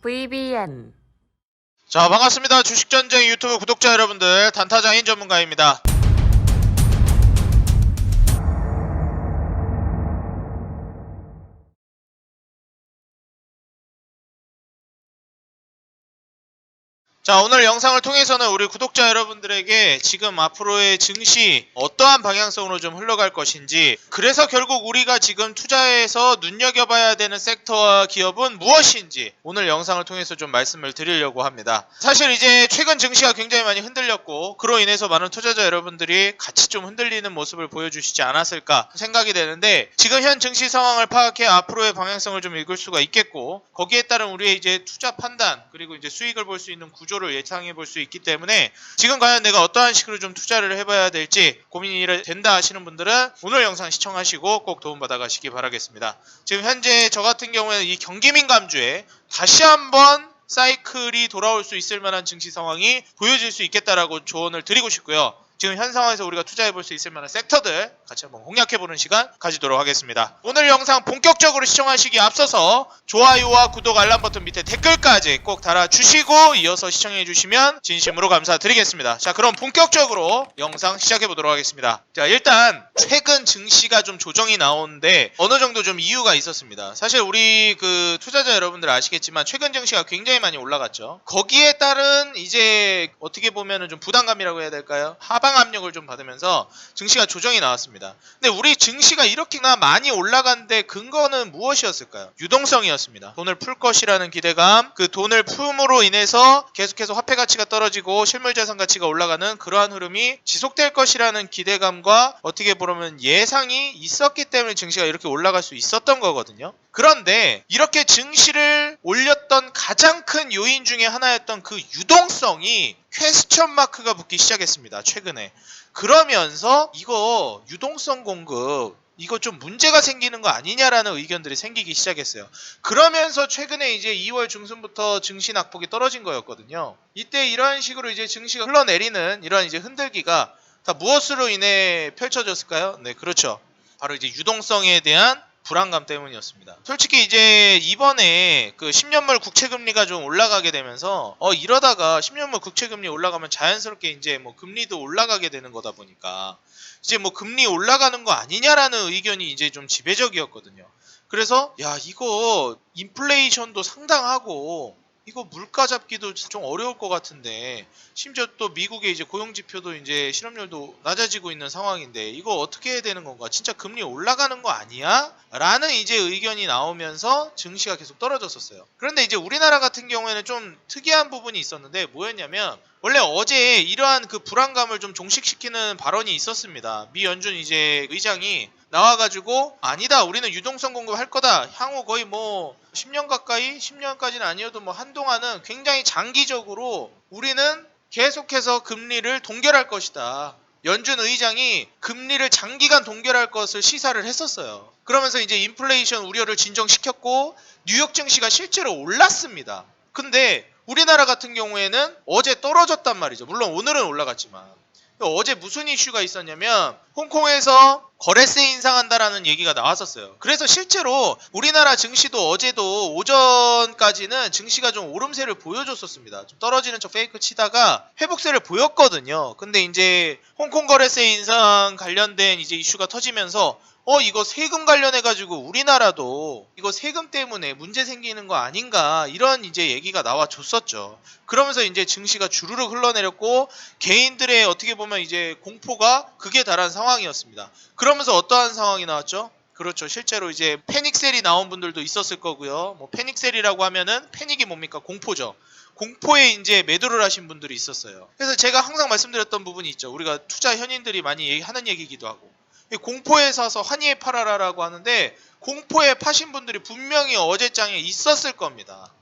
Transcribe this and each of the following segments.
VBN. 자, 반갑습니다. 주식전쟁 유튜브 구독자 여러분들, 단타장인 전문가입니다. 자, 오늘 영상을 통해서는 우리 구독자 여러분들에게 지금 앞으로의 증시 어떠한 방향성으로 좀 흘러갈 것인지, 그래서 결국 우리가 지금 투자해서 눈여겨봐야 되는 섹터와 기업은 무엇인지 오늘 영상을 통해서 좀 말씀을 드리려고 합니다. 사실 이제 최근 증시가 굉장히 많이 흔들렸고, 그로 인해서 많은 투자자 여러분들이 같이 좀 흔들리는 모습을 보여주시지 않았을까 생각이 되는데, 지금 현 증시 상황을 파악해 앞으로의 방향성을 좀 읽을 수가 있겠고, 거기에 따른 우리의 이제 투자 판단, 그리고 이제 수익을 볼 수 있는 구조를 예상해 볼 수 있기 때문에, 지금 과연 내가 어떠한 식으로 좀 투자를 해봐야 될지 고민이 된다 하시는 분들은 오늘 영상 시청하시고 꼭 도움받아 가시기 바라겠습니다. 지금 현재 저 같은 경우에는 이 경기민감주에 다시 한번 사이클이 돌아올 수 있을 만한 증시 상황이 보여질 수 있겠다라고 조언을 드리고 싶고요. 지금 현 상황에서 우리가 투자해볼 수 있을 만한 섹터들 같이 한번 공략해보는 시간 가지도록 하겠습니다. 오늘 영상 본격적으로 시청하시기에 앞서서 좋아요와 구독, 알람 버튼 밑에 댓글까지 꼭 달아주시고 이어서 시청해주시면 진심으로 감사드리겠습니다. 자, 그럼 본격적으로 영상 시작해보도록 하겠습니다. 자, 일단 최근 증시가 좀 조정이 나오는데 어느 정도 좀 이유가 있었습니다. 사실 우리 그 투자자 여러분들 아시겠지만 최근 증시가 굉장히 많이 올라갔죠. 거기에 따른 이제 어떻게 보면은 좀 부담감이라고 해야 될까요? 하방 압력을 좀 받으면서 증시가 조정이 나왔습니다. 근데 우리 증시가 이렇게나 많이 올라간데 근거는 무엇이었을까요? 유동성이었습니다. 돈을 풀 것이라는 기대감, 그 돈을 품으로 인해서 계속해서 화폐 가치가 떨어지고 실물자산 가치가 올라가는 그러한 흐름이 지속될 것이라는 기대감과 어떻게 보면 예상이 있었기 때문에 증시가 이렇게 올라갈 수 있었던 거거든요. 그런데 이렇게 증시를 올렸던 가장 큰 요인 중에 하나였던 그 유동성이 퀘스천 마크가 붙기 시작했습니다. 최근에. 그러면서 이거 유동성 공급 이거 좀 문제가 생기는 거 아니냐라는 의견들이 생기기 시작했어요. 그러면서 최근에 이제 2월 중순부터 증시 낙폭이 떨어진 거였거든요. 이때 이런 식으로 이제 증시가 흘러내리는 이런 이제 흔들기가 다 무엇으로 인해 펼쳐졌을까요? 네, 그렇죠. 바로 이제 유동성에 대한 불안감 때문이었습니다. 솔직히 이제 이번에 그 10년물 국채금리가 좀 올라가게 되면서 이러다가 10년물 국채금리 올라가면 자연스럽게 이제 뭐 금리도 올라가게 되는 거다 보니까 이제 뭐 금리 올라가는 거 아니냐라는 의견이 이제 좀 지배적이었거든요. 그래서 야, 이거 인플레이션도 상당하고 이거 물가 잡기도 좀 어려울 것 같은데, 심지어 또 미국의 이제 고용지표도 이제 실업률도 낮아지고 있는 상황인데 이거 어떻게 해야 되는 건가? 진짜 금리 올라가는 거 아니야? 라는 이제 의견이 나오면서 증시가 계속 떨어졌었어요. 그런데 이제 우리나라 같은 경우에는 좀 특이한 부분이 있었는데 뭐였냐면, 원래 어제 이러한 그 불안감을 좀 종식시키는 발언이 있었습니다. 미 연준 이제 의장이 나와가지고 아니다, 우리는 유동성 공급할 거다, 향후 거의 뭐 10년 가까이, 10년까지는 아니어도 뭐 한동안은 굉장히 장기적으로 우리는 계속해서 금리를 동결할 것이다. 연준 의장이 금리를 장기간 동결할 것을 시사를 했었어요. 그러면서 이제 인플레이션 우려를 진정시켰고 뉴욕 증시가 실제로 올랐습니다. 근데 우리나라 같은 경우에는 어제 떨어졌단 말이죠. 물론 오늘은 올라갔지만. 어제 무슨 이슈가 있었냐면 홍콩에서 거래세 인상한다라는 얘기가 나왔었어요. 그래서 실제로 우리나라 증시도 어제도 오전까지는 증시가 좀 오름세를 보여줬었습니다. 좀 떨어지는 척 페이크 치다가 회복세를 보였거든요. 근데 이제 홍콩 거래세 인상 관련된 이제 이슈가 터지면서 이거 세금 관련해가지고 우리나라도 이거 세금 때문에 문제 생기는 거 아닌가, 이런 이제 얘기가 나와줬었죠. 그러면서 이제 증시가 주르륵 흘러내렸고 개인들의 어떻게 보면 이제 공포가 극에 달한 상황이었습니다. 그러면서 어떠한 상황이 나왔죠? 그렇죠. 실제로 이제 패닉셀이 나온 분들도 있었을 거고요. 뭐 패닉셀이라고 하면은 패닉이 뭡니까? 공포죠. 공포에 이제 매도를 하신 분들이 있었어요. 그래서 제가 항상 말씀드렸던 부분이 있죠. 우리가 투자 현인들이 많이 하는 얘기이기도 하고. 공포에 사서 환희에 팔아라라고 하는데, 공포에 파신 분들이 분명히 어제장에 있었을 겁니다.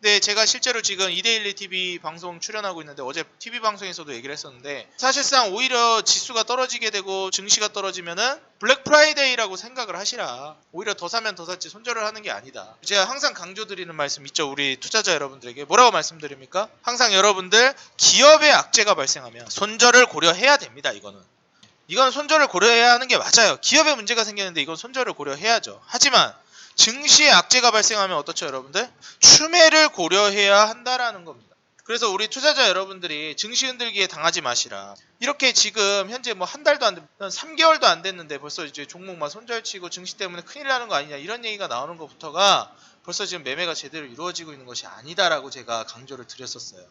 근데 제가 실제로 지금 이데일리 TV 방송 출연하고 있는데 어제 TV 방송에서도 얘기를 했었는데, 사실상 오히려 지수가 떨어지게 되고 증시가 떨어지면은 블랙 프라이데이라고 생각을 하시라. 오히려 더 사면 더 샀지 손절을 하는 게 아니다. 제가 항상 강조드리는 말씀 있죠. 우리 투자자 여러분들에게 뭐라고 말씀드립니까? 항상 여러분들 기업의 악재가 발생하면 손절을 고려해야 됩니다. 이거는 손절을 고려해야 하는 게 맞아요. 기업에 문제가 생기는데 이건 손절을 고려해야죠. 하지만 증시에 악재가 발생하면 어떻죠, 여러분들? 추매를 고려해야 한다라는 겁니다. 그래서 우리 투자자 여러분들이 증시 흔들기에 당하지 마시라. 이렇게 지금 현재 뭐 한 달도 안 됐, 3개월도 안 됐는데 벌써 이제 종목 막 손절치고 증시 때문에 큰일 나는 거 아니냐 이런 얘기가 나오는 것부터가 벌써 지금 매매가 제대로 이루어지고 있는 것이 아니다라고 제가 강조를 드렸었어요.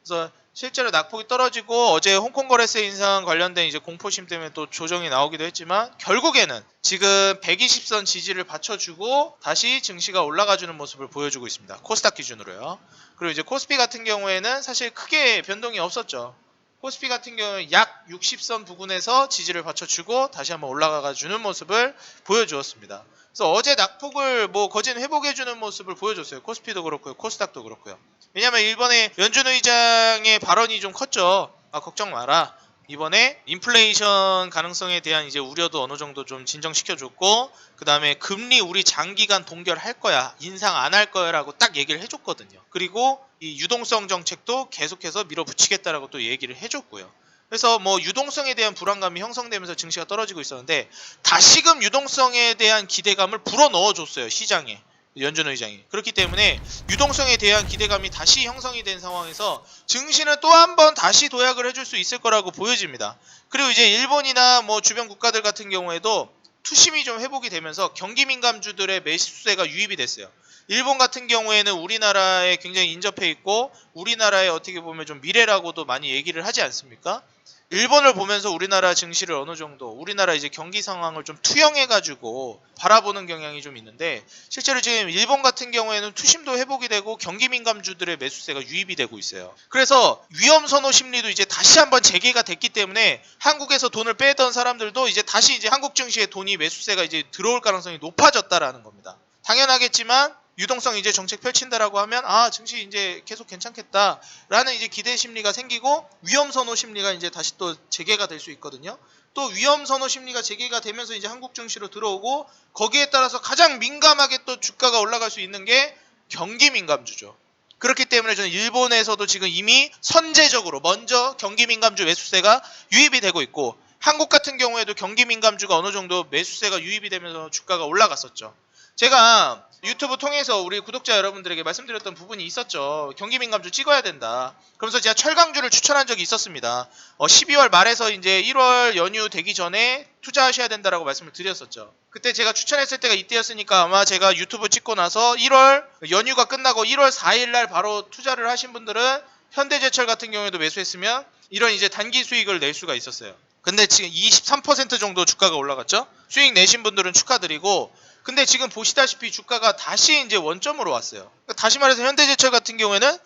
그래서 실제로 낙폭이 떨어지고 어제 홍콩 거래세 인상 관련된 이제 공포심 때문에 또 조정이 나오기도 했지만 결국에는 지금 120선 지지를 받쳐주고 다시 증시가 올라가주는 모습을 보여주고 있습니다. 코스닥 기준으로요. 그리고 이제 코스피 같은 경우에는 사실 크게 변동이 없었죠. 코스피 같은 경우는 약 60선 부근에서 지지를 받쳐주고 다시 한번 올라가주는 모습을 보여주었습니다. 그래서 어제 낙폭을 뭐 거진 회복해주는 모습을 보여줬어요. 코스피도 그렇고요. 코스닥도 그렇고요. 왜냐면 이번에 연준 의장의 발언이 좀 컸죠. 아, 걱정 마라. 이번에 인플레이션 가능성에 대한 이제 우려도 어느 정도 좀 진정시켜줬고, 그 다음에 금리 우리 장기간 동결할 거야, 인상 안 할 거야라고 딱 얘기를 해줬거든요. 그리고 이 유동성 정책도 계속해서 밀어붙이겠다라고 또 얘기를 해줬고요. 그래서 뭐 유동성에 대한 불안감이 형성되면서 증시가 떨어지고 있었는데 다시금 유동성에 대한 기대감을 불어넣어줬어요, 시장에. 연준 의장이. 그렇기 때문에 유동성에 대한 기대감이 다시 형성이 된 상황에서 증시는 또 한 번 다시 도약을 해줄 수 있을 거라고 보여집니다. 그리고 이제 일본이나 뭐 주변 국가들 같은 경우에도 투심이 좀 회복이 되면서 경기 민감주들의 매수세가 유입이 됐어요. 일본 같은 경우에는 우리나라에 굉장히 인접해 있고 우리나라의 어떻게 보면 좀 미래라고도 많이 얘기를 하지 않습니까? 일본을 보면서 우리나라 증시를 어느 정도 우리나라 이제 경기 상황을 좀 투영해가지고 바라보는 경향이 좀 있는데 실제로 지금 일본 같은 경우에는 투심도 회복이 되고 경기 민감주들의 매수세가 유입이 되고 있어요. 그래서 위험 선호 심리도 이제 다시 한번 재개가 됐기 때문에 한국에서 돈을 빼던 사람들도 이제 다시 이제 한국 증시에 돈이 매수세가 이제 들어올 가능성이 높아졌다라는 겁니다. 당연하겠지만 유동성 이제 정책 펼친다라고 하면 아 증시 이제 계속 괜찮겠다라는 이제 기대 심리가 생기고 위험 선호 심리가 이제 다시 또 재개가 될 수 있거든요. 또 위험 선호 심리가 재개가 되면서 이제 한국 증시로 들어오고 거기에 따라서 가장 민감하게 또 주가가 올라갈 수 있는 게 경기 민감주죠. 그렇기 때문에 저는 일본에서도 지금 이미 선제적으로 먼저 경기 민감주 매수세가 유입이 되고 있고 한국 같은 경우에도 경기 민감주가 어느 정도 매수세가 유입이 되면서 주가가 올라갔었죠. 제가 유튜브 통해서 우리 구독자 여러분들에게 말씀드렸던 부분이 있었죠. 경기 민감주 찍어야 된다. 그러면서 제가 철강주를 추천한 적이 있었습니다. 12월 말에서 이제 1월 연휴 되기 전에 투자하셔야 된다라고 말씀을 드렸었죠. 그때 제가 추천했을 때가 이때였으니까 아마 제가 유튜브 찍고 나서 1월 연휴가 끝나고 1월 4일 날 바로 투자를 하신 분들은 현대제철 같은 경우에도 매수했으면 이런 이제 단기 수익을 낼 수가 있었어요. 근데 지금 23% 정도 주가가 올라갔죠. 수익 내신 분들은 축하드리고 근데 지금 보시다시피 주가가 다시 이제 원점으로 왔어요. 그러니까 다시 말해서 현대제철 같은 경우에는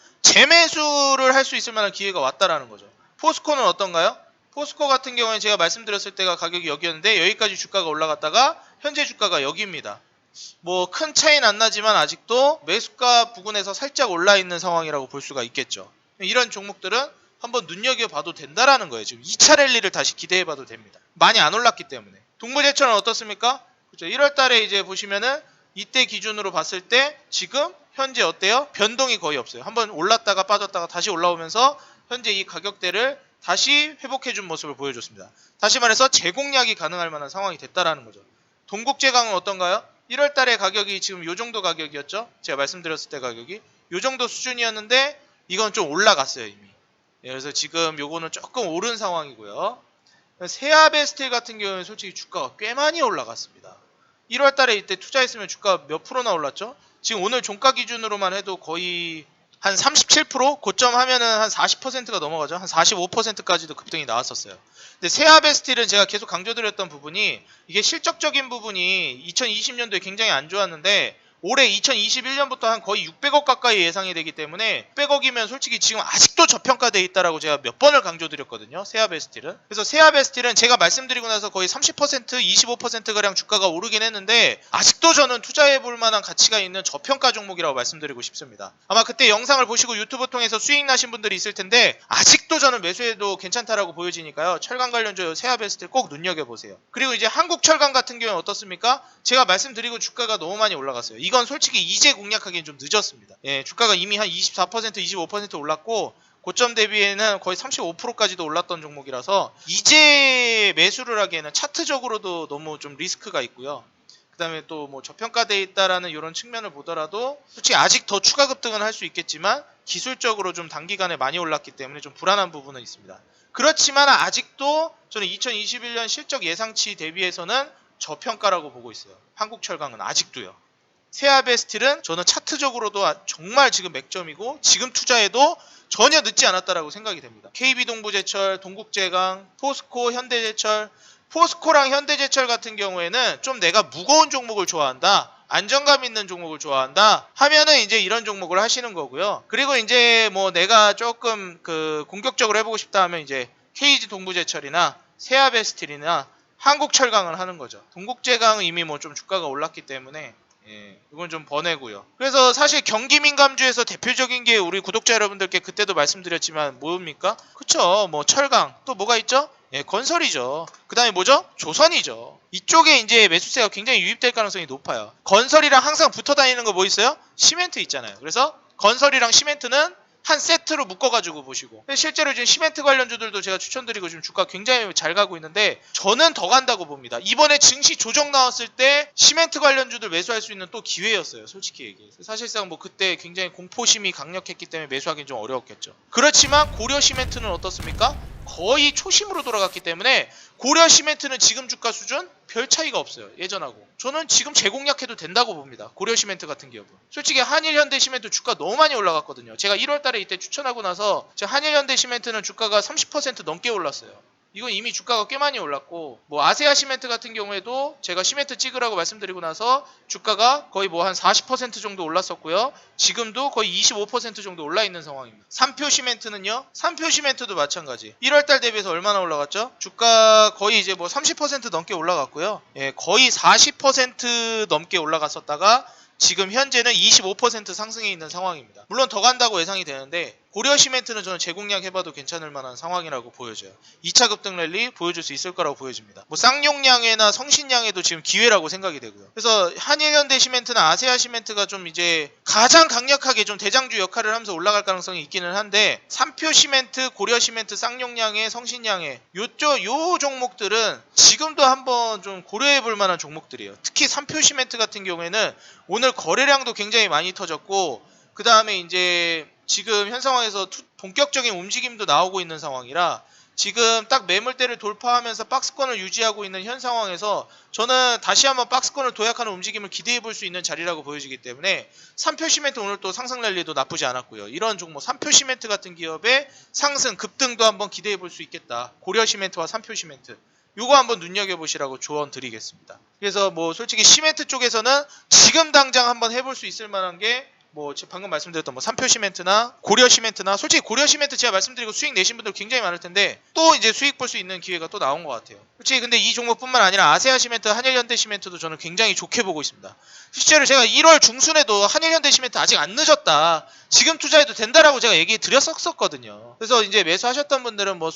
재매수를 할 수 있을 만한 기회가 왔다라는 거죠. 포스코는 어떤가요? 포스코 같은 경우에는 제가 말씀드렸을 때가 가격이 여기였는데 여기까지 주가가 올라갔다가 현재 주가가 여기입니다. 뭐 큰 차이는 안 나지만 아직도 매수가 부근에서 살짝 올라 있는 상황이라고 볼 수가 있겠죠. 이런 종목들은 한번 눈여겨봐도 된다라는 거예요. 지금 2차 랠리를 다시 기대해봐도 됩니다. 많이 안 올랐기 때문에. 동부제철은 어떻습니까? 그렇죠. 1월 달에 이제 보시면은 이때 기준으로 봤을 때 지금 현재 어때요? 변동이 거의 없어요. 한번 올랐다가 빠졌다가 다시 올라오면서 현재 이 가격대를 다시 회복해준 모습을 보여줬습니다. 다시 말해서 재공략이 가능할 만한 상황이 됐다라는 거죠. 동국제강은 어떤가요? 1월 달에 가격이 지금 요 정도 가격이었죠? 제가 말씀드렸을 때 가격이 요 정도 수준이었는데 이건 좀 올라갔어요 이미. 그래서 지금 요거는 조금 오른 상황이고요. 세아베스틸 같은 경우는 솔직히 주가가 꽤 많이 올라갔습니다. 1월 달에 이때 투자했으면 주가 몇 프로나 올랐죠? 지금 오늘 종가 기준으로만 해도 거의 한 37%? 고점 하면은 한 40%가 넘어가죠. 한 45%까지도 급등이 나왔었어요. 근데 세아베스틸은 제가 계속 강조드렸던 부분이 이게 실적적인 부분이 2020년도에 굉장히 안 좋았는데 올해 2021년부터 한 거의 600억 가까이 예상이 되기 때문에 600억이면 솔직히 지금 아직도 저평가되어 있다라고 제가 몇 번을 강조드렸거든요. 세아베스틸은. 그래서 세아베스틸은 제가 말씀드리고 나서 거의 30%, 25%가량 주가가 오르긴 했는데 아직도 저는 투자해볼 만한 가치가 있는 저평가 종목이라고 말씀드리고 싶습니다. 아마 그때 영상을 보시고 유튜브 통해서 수익 나신 분들이 있을 텐데 아직도 저는 매수해도 괜찮다라고 보여지니까요. 철강 관련주 세아베스틸 꼭 눈여겨보세요. 그리고 이제 한국철강 같은 경우는 어떻습니까? 제가 말씀드리고 주가가 너무 많이 올라갔어요. 이건 솔직히 이제 공략하기엔 좀 늦었습니다. 예, 주가가 이미 한 24%, 25% 올랐고 고점 대비에는 거의 35%까지도 올랐던 종목이라서 이제 매수를 하기에는 차트적으로도 너무 좀 리스크가 있고요. 그다음에 또 뭐 저평가돼 있다라는 이런 측면을 보더라도 솔직히 아직 더 추가 급등은 할 수 있겠지만 기술적으로 좀 단기간에 많이 올랐기 때문에 좀 불안한 부분은 있습니다. 그렇지만 아직도 저는 2021년 실적 예상치 대비해서는 저평가라고 보고 있어요. 한국철강은 아직도요. 세아베스틸은 저는 차트적으로도 정말 지금 맥점이고 지금 투자해도 전혀 늦지 않았다라고 생각이 됩니다. KB동부제철, 동국제강, 포스코, 현대제철, 포스코랑 현대제철 같은 경우에는 좀 내가 무거운 종목을 좋아한다, 안정감 있는 종목을 좋아한다 하면은 이제 이런 종목을 하시는 거고요. 그리고 이제 뭐 내가 조금 공격적으로 해보고 싶다 하면 이제 KG 동부제철이나 세아베스틸이나 한국철강을 하는 거죠. 동국제강은 이미 뭐 좀 주가가 올랐기 때문에 이건 좀 번외고요. 그래서 사실 경기민감주에서 대표적인 게 우리 구독자 여러분들께 그때도 말씀드렸지만 뭡니까? 그쵸, 뭐 철강, 또 뭐가 있죠? 건설이죠. 그 다음에 뭐죠? 조선이죠. 이쪽에 이제 매수세가 굉장히 유입될 가능성이 높아요. 건설이랑 항상 붙어 다니는 거 뭐 있어요? 시멘트 있잖아요. 그래서 건설이랑 시멘트는 한 세트로 묶어가지고 보시고, 실제로 지금 시멘트 관련주들도 제가 추천드리고 지금 주가 굉장히 잘 가고 있는데 저는 더 간다고 봅니다. 이번에 증시 조정 나왔을 때 시멘트 관련주들 매수할 수 있는 또 기회였어요. 솔직히 얘기해서 사실상 뭐 그때 굉장히 공포심이 강력했기 때문에 매수하기는 좀 어려웠겠죠. 그렇지만 고려 시멘트는 어떻습니까? 거의 초심으로 돌아갔기 때문에 고려 시멘트는 지금 주가 수준 별 차이가 없어요. 예전하고. 저는 지금 재공략해도 된다고 봅니다. 고려 시멘트 같은 기업은. 솔직히 한일 현대 시멘트 주가 너무 많이 올라갔거든요. 제가 1월 달에 이때 추천하고 나서 한일 현대 시멘트는 주가가 30% 넘게 올랐어요. 이건 이미 주가가 꽤 많이 올랐고, 뭐 아세아 시멘트 같은 경우에도 제가 시멘트 찍으라고 말씀드리고 나서 주가가 거의 뭐 한 40% 정도 올랐었고요. 지금도 거의 25% 정도 올라 있는 상황입니다. 삼표 시멘트는요? 삼표 시멘트도 마찬가지. 1월달 대비해서 얼마나 올라갔죠? 주가 거의 이제 뭐 30% 넘게 올라갔고요. 거의 40% 넘게 올라갔었다가 지금 현재는 25% 상승해 있는 상황입니다. 물론 더 간다고 예상이 되는데 고려 시멘트는 저는 재공략 해봐도 괜찮을 만한 상황이라고 보여져요. 2차 급등 랠리 보여줄 수 있을 거라고 보여집니다. 뭐 쌍용량에나 성신량에도 지금 기회라고 생각이 되고요. 그래서 한일현대 시멘트나 아세아 시멘트가 좀 이제 가장 강력하게 좀 대장주 역할을 하면서 올라갈 가능성이 있기는 한데, 삼표 시멘트, 고려 시멘트, 쌍용량에, 성신량에 요 종목들은 지금도 한번 좀 고려해 볼 만한 종목들이에요. 특히 삼표 시멘트 같은 경우에는 오늘 거래량도 굉장히 많이 터졌고, 그 다음에 이제 지금 현 상황에서 본격적인 움직임도 나오고 있는 상황이라 지금 딱 매물대를 돌파하면서 박스권을 유지하고 있는 현 상황에서 저는 다시 한번 박스권을 도약하는 움직임을 기대해 볼 수 있는 자리라고 보여지기 때문에 삼표 시멘트 오늘 또 상승 랠리도 나쁘지 않았고요. 이런 종목 삼표 시멘트 같은 기업의 상승 급등도 한번 기대해 볼 수 있겠다. 고려 시멘트와 삼표 시멘트, 요거 한번 눈여겨보시라고 조언 드리겠습니다. 그래서 뭐 솔직히 시멘트 쪽에서는 지금 당장 한번 해볼 수 있을 만한 게 뭐 방금 말씀드렸던 뭐 삼표 시멘트나 고려 시멘트나, 솔직히 고려 시멘트 제가 말씀드리고 수익 내신 분들 굉장히 많을 텐데 또 이제 수익 볼 수 있는 기회가 또 나온 것 같아요. 솔직히 근데 이 종목뿐만 아니라 아세아 시멘트, 한일현대 시멘트도 저는 굉장히 좋게 보고 있습니다. 실제로 제가 1월 중순에도 한일현대 시멘트 아직 안 늦었다, 지금 투자해도 된다라고 제가 얘기 드렸었거든요. 그래서 이제 매수하셨던 분들은 뭐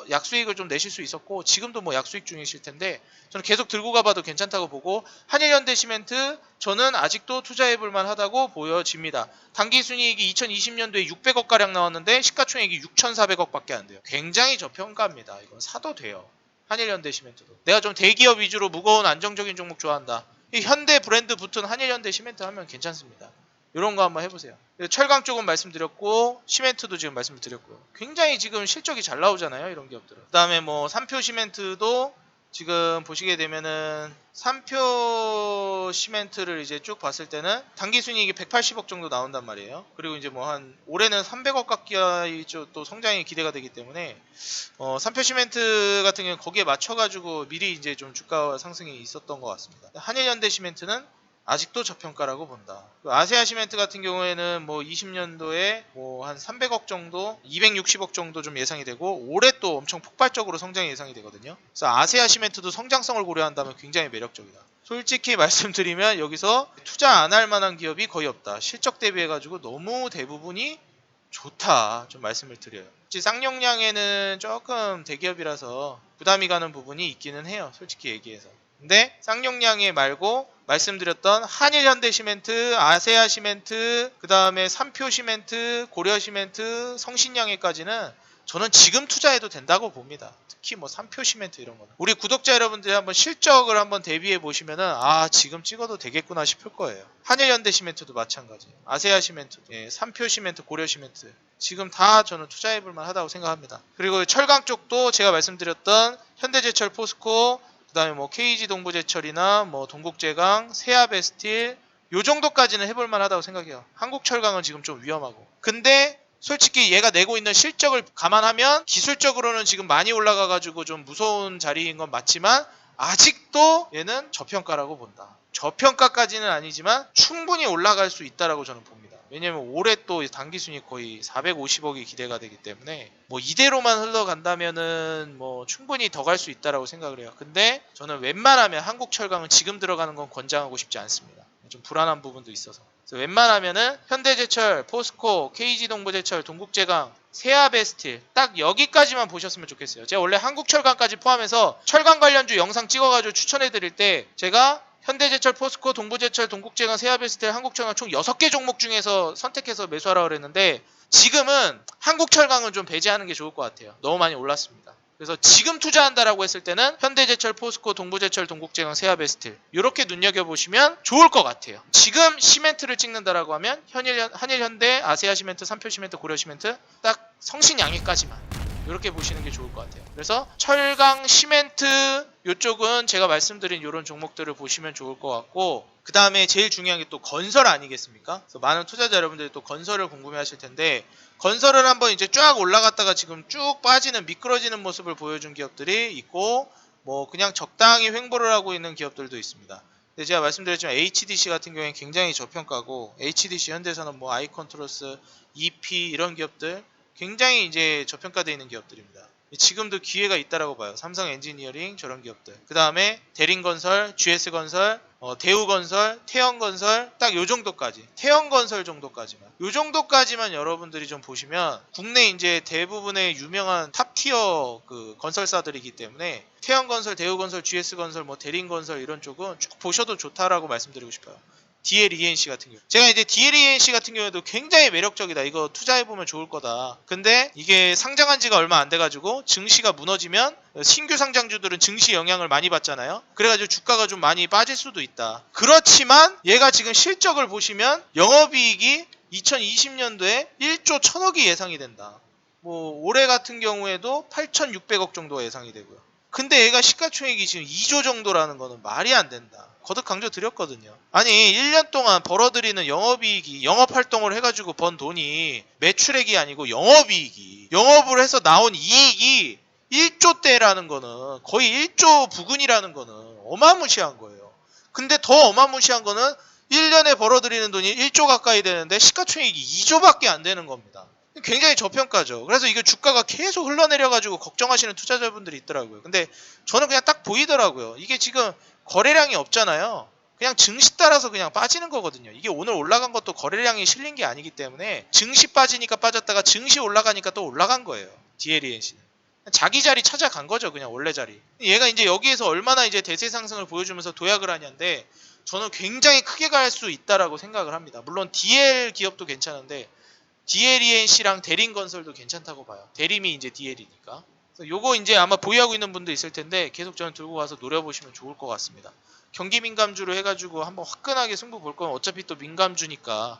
약수익을 좀 내실 수 있었고, 지금도 뭐 약수익 중이실 텐데 저는 계속 들고 가봐도 괜찮다고 보고, 한일현대 시멘트 저는 아직도 투자해볼 만하다고 보여집니다. 당기순이익이 2020년도에 600억가량 나왔는데 시가총액이 6,400억밖에 안 돼요. 굉장히 저평가입니다. 이건 사도 돼요. 한일현대 시멘트도. 내가 좀 대기업 위주로 무거운 안정적인 종목 좋아한다, 이 현대 브랜드 붙은 한일현대 시멘트 하면 괜찮습니다. 이런 거 한번 해보세요. 철강 쪽은 말씀드렸고 시멘트도 지금 말씀드렸고요. 굉장히 지금 실적이 잘 나오잖아요, 이런 기업들은. 그 다음에 뭐 삼표 시멘트도 지금 보시게 되면은 삼표 시멘트를 이제 쭉 봤을 때는 당기순이익이 180억 정도 나온단 말이에요. 그리고 이제 뭐 한 올해는 300억 가까이 또 성장이 기대가 되기 때문에 삼표 시멘트 같은 경우는 거기에 맞춰가지고 미리 이제 좀 주가 상승이 있었던 것 같습니다. 한일현대 시멘트는 아직도 저평가라고 본다. 아세아 시멘트 같은 경우에는 뭐 20년도에 뭐 한 300억 정도, 260억 정도 좀 예상이 되고, 올해 또 엄청 폭발적으로 성장이 예상이 되거든요. 그래서 아세아 시멘트도 성장성을 고려한다면 굉장히 매력적이다. 솔직히 말씀드리면 여기서 투자 안 할 만한 기업이 거의 없다. 실적 대비해가지고 너무 대부분이 좋다, 좀 말씀을 드려요. 쌍용량에는 조금 대기업이라서 부담이 가는 부분이 있기는 해요, 솔직히 얘기해서. 근데 쌍용량에 말고 말씀드렸던 한일현대 시멘트, 아세아 시멘트, 그 다음에 삼표 시멘트, 고려 시멘트, 성신양에까지는 저는 지금 투자해도 된다고 봅니다. 특히 뭐 삼표 시멘트 이런 거는. 우리 구독자 여러분들이 한번 실적을 한번 대비해 보시면은 아 지금 찍어도 되겠구나 싶을 거예요. 한일현대 시멘트도 마찬가지. 아세아 시멘트, 예, 삼표 시멘트, 고려 시멘트. 지금 다 저는 투자해 볼 만하다고 생각합니다. 그리고 철강 쪽도 제가 말씀드렸던 현대제철, 포스코, 그다음에 뭐 KG 동부제철이나 뭐 동국제강, 세아베스틸 요 정도까지는 해볼 만하다고 생각해요. 한국철강은 지금 좀 위험하고. 근데 솔직히 얘가 내고 있는 실적을 감안하면 기술적으로는 지금 많이 올라가가지고 좀 무서운 자리인 건 맞지만 아직도 얘는 저평가라고 본다. 저평가까지는 아니지만 충분히 올라갈 수 있다라고 저는 봅니다. 왜냐면 올해 또 단기순이 거의 450억이 기대가 되기 때문에 뭐 이대로만 흘러간다면은 뭐 충분히 더 갈 수 있다라고 생각을 해요. 근데 저는 웬만하면 한국철강은 지금 들어가는 건 권장하고 싶지 않습니다. 좀 불안한 부분도 있어서. 그래서 웬만하면은 현대제철, 포스코, KG동부제철, 동국제강, 세아베스틸 딱 여기까지만 보셨으면 좋겠어요. 제가 원래 한국철강까지 포함해서 철강 관련주 영상 찍어가지고 추천해드릴 때 제가 현대제철, 포스코, 동부제철, 동국제강, 세아베스틸, 한국철강 총 6개 종목 중에서 선택해서 매수하라고 그랬는데 지금은 한국철강은 좀 배제하는 게 좋을 것 같아요. 너무 많이 올랐습니다. 그래서 지금 투자한다라고 했을 때는 현대제철, 포스코, 동부제철, 동국제강, 세아베스틸 이렇게 눈여겨보시면 좋을 것 같아요. 지금 시멘트를 찍는다라고 하면 한일현대, 아세아시멘트, 삼표시멘트, 고려시멘트 딱 성신양해까지만 이렇게 보시는 게 좋을 것 같아요. 그래서 철강, 시멘트 이쪽은 제가 말씀드린 이런 종목들을 보시면 좋을 것 같고 그 다음에 제일 중요한 게 또 건설 아니겠습니까? 그래서 많은 투자자 여러분들이 또 건설을 궁금해 하실 텐데 건설은 한번 이제 쫙 올라갔다가 지금 쭉 빠지는 미끄러지는 모습을 보여준 기업들이 있고 뭐 그냥 적당히 횡보를 하고 있는 기업들도 있습니다. 근데 제가 말씀드렸지만 HDC 같은 경우에는 굉장히 저평가고 HDC 현대사는 뭐 아이컨트로스, EP 이런 기업들 굉장히 이제 저평가되어 있는 기업들입니다. 지금도 기회가 있다라고 봐요. 삼성 엔지니어링 저런 기업들. 그 다음에 대림건설, GS건설, 대우건설, 태영건설 딱 요 정도까지. 태영건설 정도까지만. 요 정도까지만 여러분들이 좀 보시면 국내 이제 대부분의 유명한 탑티어 그 건설사들이기 때문에 태영건설, 대우건설, GS건설, 뭐 대림건설 이런 쪽은 쭉 보셔도 좋다라고 말씀드리고 싶어요. DLENC 같은 경우. 제가 이제 DLENC 같은 경우에도 굉장히 매력적이다. 이거 투자해보면 좋을 거다. 근데 이게 상장한 지가 얼마 안 돼가지고 증시가 무너지면 신규 상장주들은 증시 영향을 많이 받잖아요. 그래가지고 주가가 좀 많이 빠질 수도 있다. 그렇지만 얘가 지금 실적을 보시면 영업이익이 2020년도에 1조 1000억이 예상이 된다. 뭐 올해 같은 경우에도 8,600억 정도가 예상이 되고요. 근데 얘가 시가총액이 지금 2조 정도라는 거는 말이 안 된다. 거듭 강조 드렸거든요. 아니 1년 동안 벌어들이는 영업이익이 영업활동을 해가지고 번 돈이 매출액이 아니고 영업이익이 영업을 해서 나온 이익이 1조대라는 거는 거의 1조 부근이라는 거는 어마무시한 거예요. 근데 더 어마무시한 거는 1년에 벌어들이는 돈이 1조 가까이 되는데 시가총액이 2조밖에 안 되는 겁니다. 굉장히 저평가죠. 그래서 이게 주가가 계속 흘러내려가지고 걱정하시는 투자자분들이 있더라고요. 근데 저는 그냥 딱 보이더라고요. 이게 지금 거래량이 없잖아요. 그냥 증시 따라서 그냥 빠지는 거거든요. 이게 오늘 올라간 것도 거래량이 실린 게 아니기 때문에 증시 빠지니까 빠졌다가 증시 올라가니까 또 올라간 거예요. DLENC는. 자기 자리 찾아간 거죠. 그냥 원래 자리. 얘가 이제 여기에서 얼마나 이제 대세 상승을 보여주면서 도약을 하냐인데 저는 굉장히 크게 갈 수 있다라고 생각을 합니다. 물론 DL 기업도 괜찮은데 DLENC랑 대림건설도 괜찮다고 봐요. 대림이 이제 DL이니까. 요거 이제 아마 보유하고 있는 분도 있을 텐데 계속 저는 들고 와서 노려보시면 좋을 것 같습니다. 경기 민감주로 해가지고 한번 화끈하게 승부 볼 거면 어차피 또 민감주니까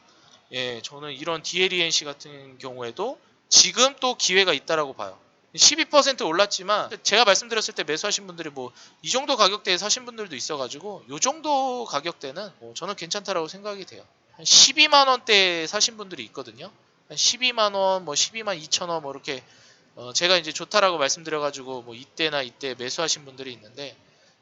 예, 저는 이런 DLENC 같은 경우에도 지금 또 기회가 있다라고 봐요. 12% 올랐지만 제가 말씀드렸을 때 매수하신 분들이 뭐 이 정도 가격대에 사신 분들도 있어가지고 요 정도 가격대는 뭐 저는 괜찮다라고 생각이 돼요. 한 12만 원대 사신 분들이 있거든요. 한 12만 원, 뭐 12만 2천 원, 뭐 이렇게 제가 이제 좋다라고 말씀드려가지고 뭐 이때나 이때 매수하신 분들이 있는데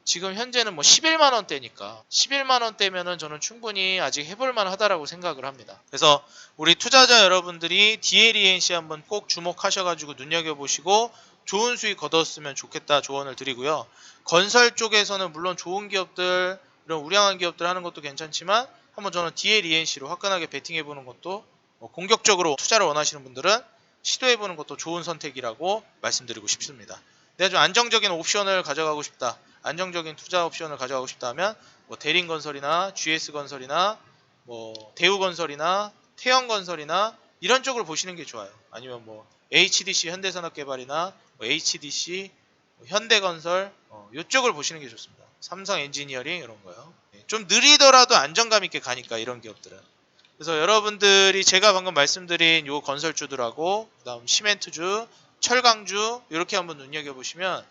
지금 현재는 뭐 11만 원대니까 11만 원대면은 저는 충분히 아직 해볼만 하다라고 생각을 합니다. 그래서 우리 투자자 여러분들이 DLENC 한번 꼭 주목하셔가지고 눈여겨보시고 좋은 수익 거뒀으면 좋겠다 조언을 드리고요. 건설 쪽에서는 물론 좋은 기업들 이런 우량한 기업들 하는 것도 괜찮지만 한번 저는 DLENC로 화끈하게 베팅해보는 것도 공격적으로 투자를 원하시는 분들은 시도해보는 것도 좋은 선택이라고 말씀드리고 싶습니다. 내가 좀 안정적인 옵션을 가져가고 싶다. 안정적인 투자 옵션을 가져가고 싶다 하면 뭐 대림건설이나 GS건설이나 뭐 대우건설이나 태영건설이나 이런 쪽으로 보시는 게 좋아요. 아니면 뭐 HDC 현대산업개발이나 뭐 HDC 뭐 현대건설 이쪽을 보시는 게 좋습니다. 삼성 엔지니어링 이런 거요. 좀 느리더라도 안정감 있게 가니까 이런 기업들은. 그래서 여러분들이 제가 방금 말씀드린 요 건설주들하고 그다음 시멘트주, 철강주 이렇게 한번 눈여겨보시면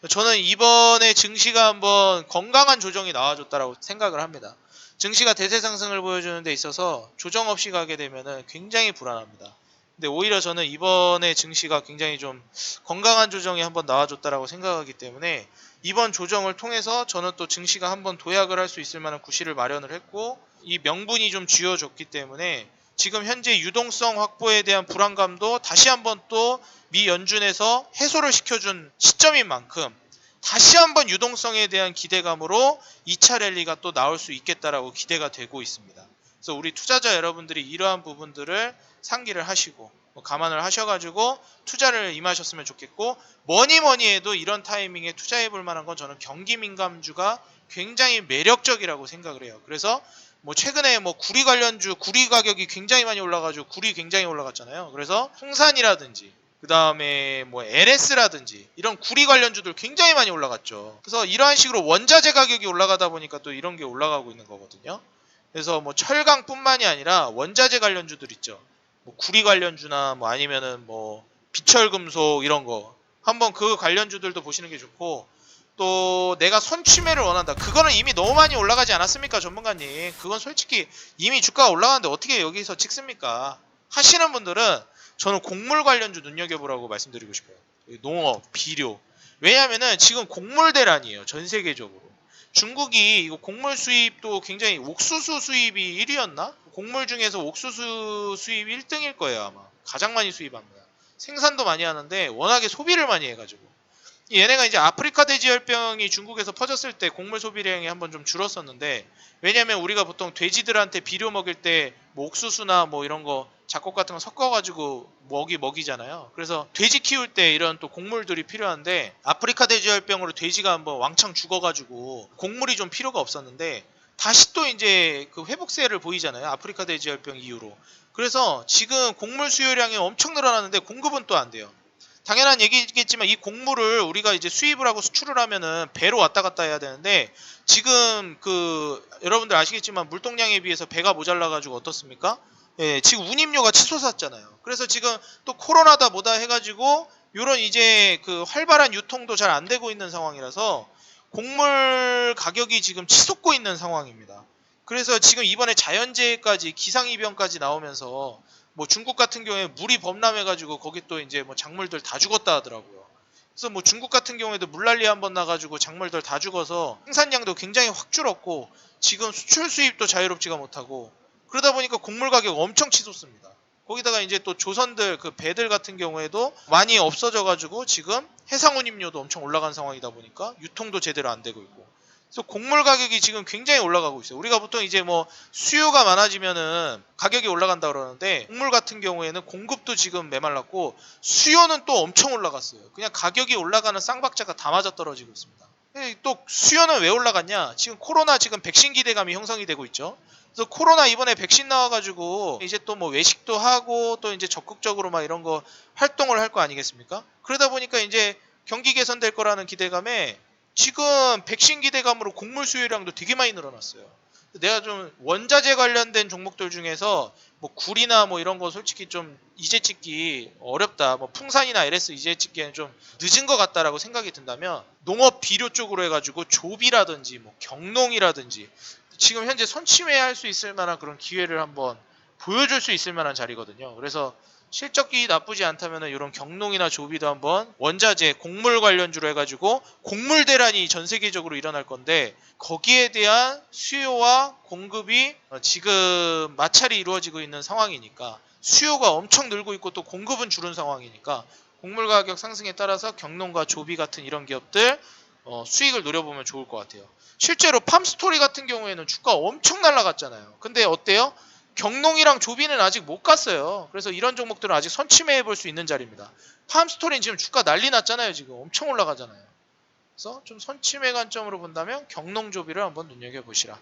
저는 이번에 증시가 한번 건강한 조정이 나와줬다라고 생각을 합니다. 증시가 대세 상승을 보여주는 데 있어서 조정 없이 가게 되면은 굉장히 불안합니다. 근데 오히려 저는 이번에 증시가 굉장히 좀 건강한 조정이 한번 나와줬다라고 생각하기 때문에 이번 조정을 통해서 저는 또 증시가 한번 도약을 할 수 있을 만한 구실을 마련을 했고 이 명분이 좀 쥐어졌기 때문에 지금 현재 유동성 확보에 대한 불안감도 다시 한번 또 미 연준에서 해소를 시켜준 시점인 만큼 다시 한번 유동성에 대한 기대감으로 2차 랠리가 또 나올 수 있겠다라고 기대가 되고 있습니다. 그래서 우리 투자자 여러분들이 이러한 부분들을 상기를 하시고 감안을 하셔가지고 투자를 임하셨으면 좋겠고 뭐니 해도 이런 타이밍에 투자해 볼 만한 건 저는 경기 민감주가 굉장히 매력적이라고 생각을 해요. 그래서 뭐 최근에 뭐 구리 관련주 구리 가격이 굉장히 많이 올라가지고 구리 굉장히 올라갔잖아요. 그래서 홍산이라든지 그 다음에 뭐 LS라든지 이런 구리 관련주들 굉장히 많이 올라갔죠. 그래서 이러한 식으로 원자재 가격이 올라가다 보니까 또 이런 게 올라가고 있는 거거든요. 그래서 뭐 철강뿐만이 아니라 원자재 관련주들 있죠. 뭐 구리 관련주나 뭐 아니면은 뭐 비철금속 이런 거 한번 그 관련주들도 보시는 게 좋고 또 내가 선취매를 원한다. 그거는 이미 너무 많이 올라가지 않았습니까, 전문가님? 그건 솔직히 이미 주가가 올라가는데 어떻게 여기서 찍습니까? 하시는 분들은 저는 곡물 관련주 눈여겨보라고 말씀드리고 싶어요. 농업, 비료. 왜냐면은 지금 곡물 대란이에요. 전 세계적으로. 중국이 이거 곡물 수입도 굉장히 옥수수 수입이 1위였나? 곡물 중에서 옥수수 수입 1등일 거예요, 아마. 가장 많이 수입합니다. 생산도 많이 하는데 워낙에 소비를 많이 해가지고. 얘네가 이제 아프리카 돼지열병이 중국에서 퍼졌을 때 곡물 소비량이 한번 좀 줄었었는데 왜냐면 우리가 보통 돼지들한테 비료 먹일 때 뭐 옥수수나 뭐 이런 거 잡곡 같은 거 섞어가지고 먹이잖아요. 그래서 돼지 키울 때 이런 또 곡물들이 필요한데 아프리카 돼지열병으로 돼지가 한번 왕창 죽어가지고 곡물이 좀 필요가 없었는데 다시 또 이제 그 회복세를 보이잖아요. 아프리카 돼지열병 이후로. 그래서 지금 곡물 수요량이 엄청 늘어나는데 공급은 또 안 돼요. 당연한 얘기겠지만 이 곡물을 우리가 이제 수입을 하고 수출을 하면은 배로 왔다 갔다 해야 되는데 지금 그 여러분들 아시겠지만 물동량에 비해서 배가 모자라 가지고 어떻습니까? 예, 지금 운임료가 치솟았잖아요. 그래서 지금 또 코로나다 뭐다 해가지고 요런 이제 그 활발한 유통도 잘 안 되고 있는 상황이라서 곡물 가격이 지금 치솟고 있는 상황입니다. 그래서 지금 이번에 자연재해까지 기상이변까지 나오면서 뭐 중국 같은 경우에 물이 범람해가지고 거기 또 이제 뭐 작물들 다 죽었다 하더라고요. 그래서 뭐 중국 같은 경우에도 물난리 한번 나가지고 작물들 다 죽어서 생산량도 굉장히 확 줄었고 지금 수출 수입도 자유롭지가 못하고 그러다 보니까 곡물 가격 엄청 치솟습니다. 거기다가 이제 또 조선들 그 배들 같은 경우에도 많이 없어져가지고 지금 해상운임료도 엄청 올라간 상황이다 보니까 유통도 제대로 안 되고 있고. 그래서 곡물 가격이 지금 굉장히 올라가고 있어요. 우리가 보통 이제 뭐 수요가 많아지면은 가격이 올라간다 그러는데 곡물 같은 경우에는 공급도 지금 메말랐고 수요는 또 엄청 올라갔어요. 그냥 가격이 올라가는 쌍박자가 다 맞아떨어지고 있습니다. 또 수요는 왜 올라갔냐? 지금 코로나 지금 백신 기대감이 형성이 되고 있죠. 그래서 코로나 이번에 백신 나와가지고 이제 또 뭐 외식도 하고 또 이제 적극적으로 막 이런 거 활동을 할 거 아니겠습니까? 그러다 보니까 이제 경기 개선될 거라는 기대감에 지금 백신 기대감으로 곡물 수요량도 되게 많이 늘어났어요. 내가 좀 원자재 관련된 종목들 중에서 뭐 구리나 뭐 이런 거 솔직히 좀 이제 찍기 어렵다. 뭐 풍산이나 LS 이제 찍기에는 좀 늦은 것 같다라고 생각이 든다면 농업 비료 쪽으로 해가지고 조비라든지 뭐 경농이라든지 지금 현재 선취매할 수 있을 만한 그런 기회를 한번 보여줄 수 있을 만한 자리거든요. 그래서 실적이 나쁘지 않다면 이런 경농이나 조비도 한번 원자재 곡물 관련주로 해가지고 곡물 대란이 전 세계적으로 일어날 건데 거기에 대한 수요와 공급이 지금 마찰이 이루어지고 있는 상황이니까 수요가 엄청 늘고 있고 또 공급은 줄은 상황이니까 곡물 가격 상승에 따라서 경농과 조비 같은 이런 기업들 수익을 노려보면 좋을 것 같아요. 실제로 팜스토리 같은 경우에는 주가 엄청 날라갔잖아요. 근데 어때요? 경농이랑 조비는 아직 못 갔어요. 그래서 이런 종목들은 아직 선취매해 볼 수 있는 자리입니다. 팜스토리는 지금 주가 난리 났잖아요. 지금 엄청 올라가잖아요. 그래서 좀 선취매 관점으로 본다면 경농 조비를 한번 눈여겨보시라.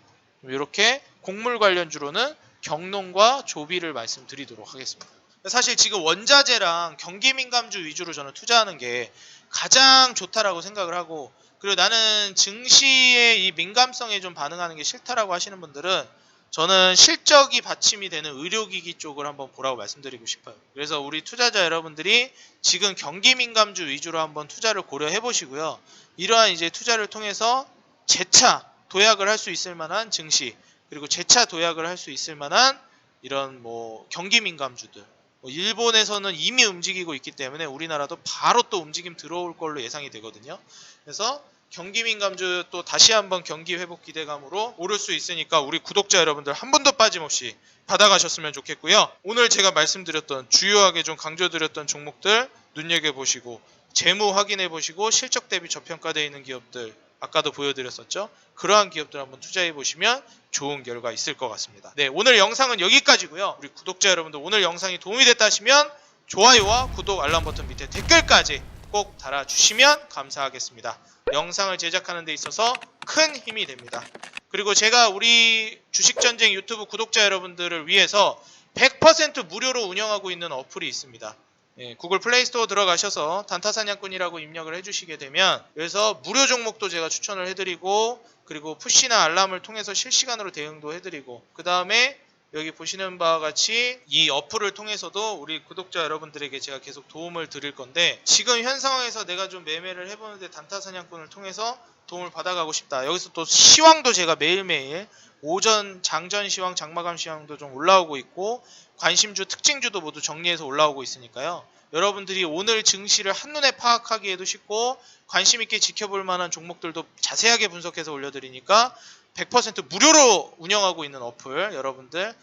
이렇게 곡물 관련주로는 경농과 조비를 말씀드리도록 하겠습니다. 사실 지금 원자재랑 경기민감주 위주로 저는 투자하는 게 가장 좋다라고 생각을 하고, 그리고 나는 증시의 이 민감성에 좀 반응하는 게 싫다라고 하시는 분들은 저는 실적이 받침이 되는 의료기기 쪽을 한번 보라고 말씀드리고 싶어요. 그래서 우리 투자자 여러분들이 지금 경기민감주 위주로 한번 투자를 고려해 보시고요. 이러한 이제 투자를 통해서 재차 도약을 할 수 있을 만한 증시, 그리고 재차 도약을 할 수 있을 만한 이런 뭐 경기민감주들, 일본에서는 이미 움직이고 있기 때문에 우리나라도 바로 또 움직임 들어올 걸로 예상이 되거든요. 그래서 경기민감주 또 다시 한번 경기 회복 기대감으로 오를 수 있으니까 우리 구독자 여러분들 한 분도 빠짐없이 받아가셨으면 좋겠고요. 오늘 제가 말씀드렸던 주요하게 좀 강조드렸던 종목들 눈여겨보시고 재무 확인해보시고 실적 대비 저평가되어 있는 기업들 아까도 보여드렸었죠. 그러한 기업들 한번 투자해보시면 좋은 결과 있을 것 같습니다. 네, 오늘 영상은 여기까지고요. 우리 구독자 여러분들 오늘 영상이 도움이 됐다 하시면 좋아요와 구독 알람 버튼 밑에 댓글까지 꼭 달아주시면 감사하겠습니다. 영상을 제작하는 데 있어서 큰 힘이 됩니다. 그리고 제가 우리 주식전쟁 유튜브 구독자 여러분들을 위해서 100% 무료로 운영하고 있는 어플이 있습니다. 예, 구글 플레이스토어 들어가셔서 단타사냥꾼이라고 입력을 해주시게 되면 여기서 무료 종목도 제가 추천을 해드리고, 그리고 푸시나 알람을 통해서 실시간으로 대응도 해드리고, 그 다음에 여기 보시는 바와 같이 이 어플을 통해서도 우리 구독자 여러분들에게 제가 계속 도움을 드릴 건데, 지금 현 상황에서 내가 좀 매매를 해보는데 단타사냥꾼을 통해서 도움을 받아가고 싶다. 여기서 또 시황도 제가 매일매일 오전 장전 시황, 장마감 시황도 좀 올라오고 있고, 관심주, 특징주도 모두 정리해서 올라오고 있으니까요. 여러분들이 오늘 증시를 한눈에 파악하기에도 쉽고 관심 있게 지켜볼 만한 종목들도 자세하게 분석해서 올려드리니까 100% 무료로 운영하고 있는 어플 여러분들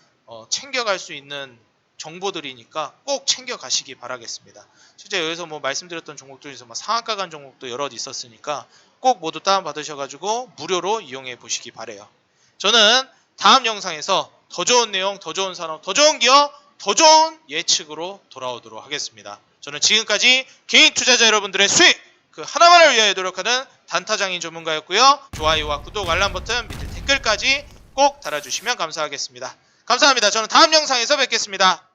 챙겨갈 수 있는 정보들이니까 꼭 챙겨가시기 바라겠습니다. 실제 여기서 뭐 말씀드렸던 종목들 중에서 상한가 간 종목도 여럿 있었으니까 꼭 모두 다운받으셔가지고 무료로 이용해 보시기 바래요. 저는 다음 영상에서 더 좋은 내용, 더 좋은 산업, 더 좋은 기업, 더 좋은 예측으로 돌아오도록 하겠습니다. 저는 지금까지 개인 투자자 여러분들의 수익 그 하나만을 위하여 노력하는 단타장인 전문가였고요. 좋아요와 구독, 알람 버튼 밑에 댓글까지 꼭 달아주시면 감사하겠습니다. 감사합니다. 저는 다음 영상에서 뵙겠습니다.